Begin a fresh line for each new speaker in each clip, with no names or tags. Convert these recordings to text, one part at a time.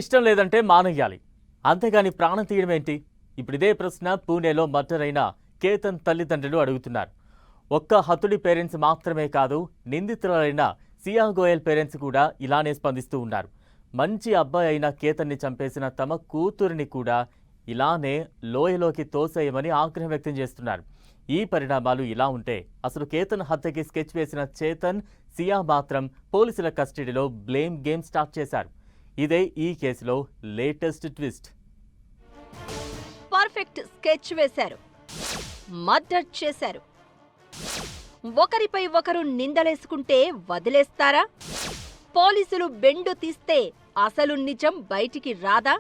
ఇష్టం లేదంటే మానేయాలి, అంతేగాని ప్రాణం తీయడం ఏంటి? ఇప్పుడు ఇదే ప్రశ్న పూణేలో మర్డర్ అయిన కేతన్ తల్లిదండ్రులు అడుగుతున్నారు. ఒక్క హతుడి పేరెంట్స్ మాత్రమే కాదు, నిందితులైన సియా గోయల్ పేరెంట్స్ కూడా ఇలానే స్పందిస్తూ ఉన్నారు. మంచి అబ్బాయి అయిన కేతన్ని చంపేసిన తమ కూతురిని కూడా ఇలానే లోయలోకి తోసేయమని ఆగ్రహం వ్యక్తం చేస్తున్నారు. ఈ పరిణామాలు ఇలా ఉంటే అసలు కేతన్ హత్యకి స్కెచ్ వేసిన చేతన్, సియా మాత్రం పోలీసుల కస్టడీలో బ్లేమ్ గేమ్ స్టార్ట్ చేశారు. ఇదే ఈ కేసులో లేటెస్ట్ ట్విస్ట్.
పర్ఫెక్ట్ స్కెచ్ వేశారు, మర్డర్ చేశారు. ఒకరిపై ఒకరు నిందలేసుకుంటే వదిలేస్తారా? పోలీసులు బెండు తీస్తే అసలు నిజం బయటికి రాదా?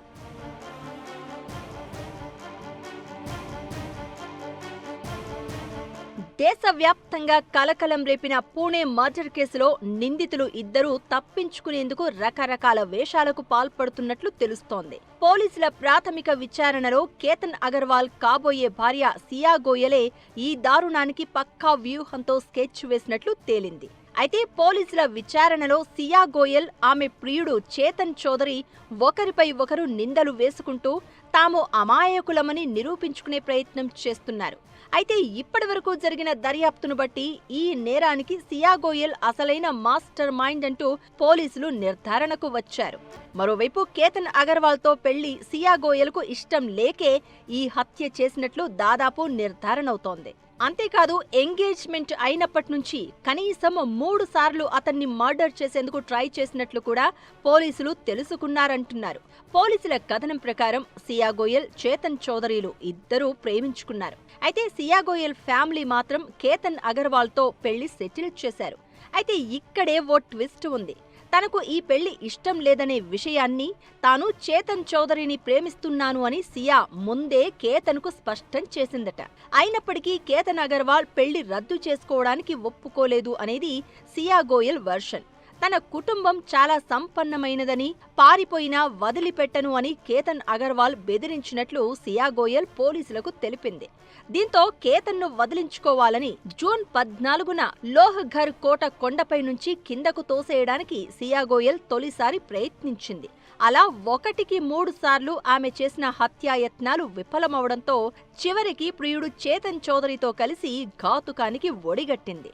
దేశవ్యాప్తంగా కలకలం రేపిన పూణే మర్డర్ కేసులో నిందితులు ఇద్దరూ తప్పించుకునేందుకు రకరకాల వేషాలకు పాల్పడుతున్నట్లు తెలుస్తోంది. పోలీసుల ప్రాథమిక విచారణలో కేతన్ అగర్వాల్ కాబోయే భార్య సియా గోయలే ఈ దారుణానికి పక్కా వ్యూహంతో స్కెచ్ వేసినట్లు తేలింది. అయితే పోలీసుల విచారణలో సియా గోయల్, ఆమె ప్రియుడు చేతన్ చౌదరి ఒకరిపై ఒకరు నిందలు వేసుకుంటూ తాము అమాయకులమని నిరూపించుకునే ప్రయత్నం చేస్తున్నారు. అయితే ఇప్పటివరకు జరిగిన దర్యాప్తును బట్టి ఈ నేరానికి సియా గోయల్ అసలైన మాస్టర్ మైండ్ అంటూ పోలీసులు నిర్ధారణకు వచ్చారు. మరోవైపు కేతన్ అగర్వాల్తో పెళ్లి సియా గోయల్కు ఇష్టం లేకే ఈ హత్య చేసినట్లు దాదాపు నిర్ధారణవుతోంది. అంతేకాదు, ఎంగేజ్మెంట్ అయినప్పటి నుంచి కనీసం 3 సార్లు అతన్ని మర్డర్ చేసేందుకు ట్రై చేసినట్లు కూడా పోలీసులు తెలుసుకున్నారంటున్నారు. పోలీసుల కథనం ప్రకారం సియా గోయల్, చేతన్ చౌదరిలు ఇద్దరూ ప్రేమించుకున్నారు. అయితే సియా గోయల్ ఫ్యామిలీ మాత్రం కేతన్ అగర్వాల్తో పెళ్లి సెటిల్ చేశారు. అయితే ఇక్కడే ఓ ట్విస్ట్ ఉంది. తనకు ఈ పెళ్లి ఇష్టం లేదనే విషయాన్ని, తాను చేతన్ చౌదరిని ప్రేమిస్తున్నాను అని సియా ముందే కేతన్కు స్పష్టం చేసిందట. అయినప్పటికీ కేతన్ అగర్వాల్ పెళ్లి రద్దు చేసుకోవడానికి ఒప్పుకోలేదు అనేది సియా గోయల్ వర్షన్. తన కుటుంబం చాలా సంపన్నమైనదని, పారిపోయినా వదిలిపెట్టను అని కేతన్ అగర్వాల్ బెదిరించినట్లు సియా గోయల్ పోలీసులకు తెలిపింది. దీంతో కేతన్ను వదిలించుకోవాలని జూన్ 14న లోహఘర్ కోట కొండపై నుంచి కిందకు తోసేయడానికి సియా గోయల్ తొలిసారి ప్రయత్నించింది. అలా 1కి 3 సార్లు ఆమె చేసిన హత్యాయత్నాలు విఫలమవడంతో చివరికి ప్రియుడు చేతన్ చౌదరితో కలిసి ఘాతుకానికి ఒడిగట్టింది.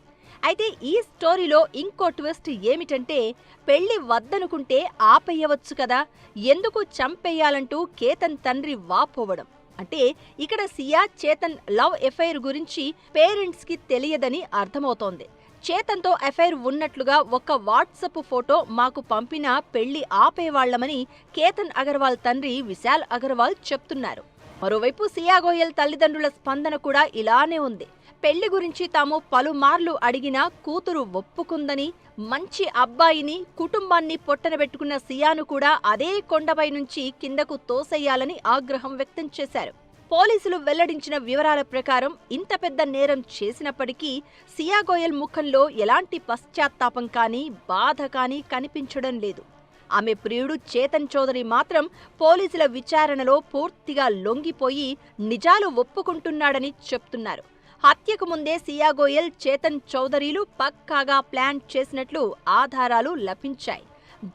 అయితే ఈ స్టోరీలో ఇంకో ట్విస్ట్ ఏమిటంటే, పెళ్లి వద్దనుకుంటే ఆపేయవచ్చు కదా, ఎందుకు చంపేయాలంటూ కేతన్ తండ్రి వాపోవడం. అంటే ఇక్కడ సియా, చేతన్ లవ్ ఎఫైర్ గురించి పేరెంట్స్ కి తెలియదని అర్థమవుతోంది. చేతన్తో ఎఫైర్ ఉన్నట్లుగా ఒక వాట్సప్ ఫోటో మాకు పంపినా పెళ్లి ఆపేవాళ్లమని కేతన్ అగర్వాల్ తండ్రి విశాల్ అగర్వాల్ చెప్తున్నారు. మరోవైపు సియా గోయల్ తల్లిదండ్రుల స్పందన కూడా ఇలానే ఉంది. పెళ్లి గురించి తాము పలుమార్లు అడిగినా కూతురు ఒప్పుకుందని, మంచి అబ్బాయిని, కుటుంబాన్ని పొట్టనబెట్టుకున్న సియాను కూడా అదే కొండపై నుంచి కిందకు తోసేయాలని ఆగ్రహం వ్యక్తం చేశారు. పోలీసులు వెల్లడించిన వివరాల ప్రకారం ఇంత పెద్ద నేరం చేసినప్పటికీ సియా గోయల్ ముఖంలో ఎలాంటి పశ్చాత్తాపం కానీ, బాధ కానీ కనిపించడం లేదు. ఆమె ప్రియుడు చేతన్ చౌదరి మాత్రం పోలీసుల విచారణలో పూర్తిగా లొంగిపోయి నిజాలు ఒప్పుకుంటున్నాడని చెప్తున్నారు. హత్యకు ముందే సియా గోయల్, చేతన్ చౌదరిలు పక్కాగా ప్లాన్ చేసినట్లు ఆధారాలు లభించాయి.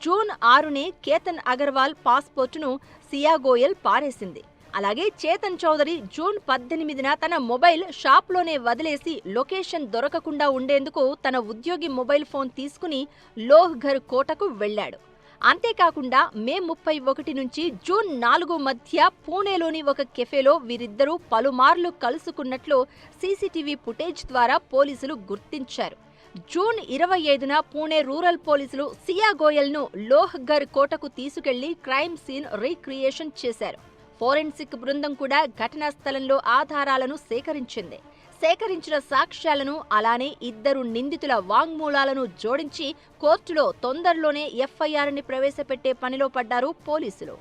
జూన్ 6నే కేతన్ అగర్వాల్ పాస్పోర్టును సియా గోయల్ పారేసింది. అలాగే చేతన్ చౌదరి జూన్ 18న తన మొబైల్ షాప్లోనే వదిలేసి లొకేషన్ దొరకకుండా ఉండేందుకు తన ఉద్యోగి మొబైల్ ఫోన్ తీసుకుని లోహ్ఘర్ కోటకు వెళ్లాడు. అంతేకాకుండా మే 31 నుంచి జూన్ 4 మధ్య పూణేలోని ఒక కెఫేలో వీరిద్దరూ పలుమార్లు కలుసుకున్నట్లు సీసీటీవీ ఫుటేజ్ ద్వారా పోలీసులు గుర్తించారు. జూన్ 25న పూణే రూరల్ పోలీసులు సియా గోయల్ను లోహ్ఘర్ కోటకు తీసుకెళ్లి క్రైమ్ సీన్ రీక్రియేషన్ చేశారు. ఫోరెన్సిక్ బృందం కూడా ఘటనా స్థలంలో ఆధారాలను సేకరించింది. సేకరించిన సాక్ష్యాలను, అలానే ఇద్దరు నిందితుల వాంగ్మూలాలను జోడించి కోర్టులో తొందరలోనే ఎఫ్ఐఆర్ని ప్రవేశపెట్టే పనిలో పడ్డారు పోలీసులు.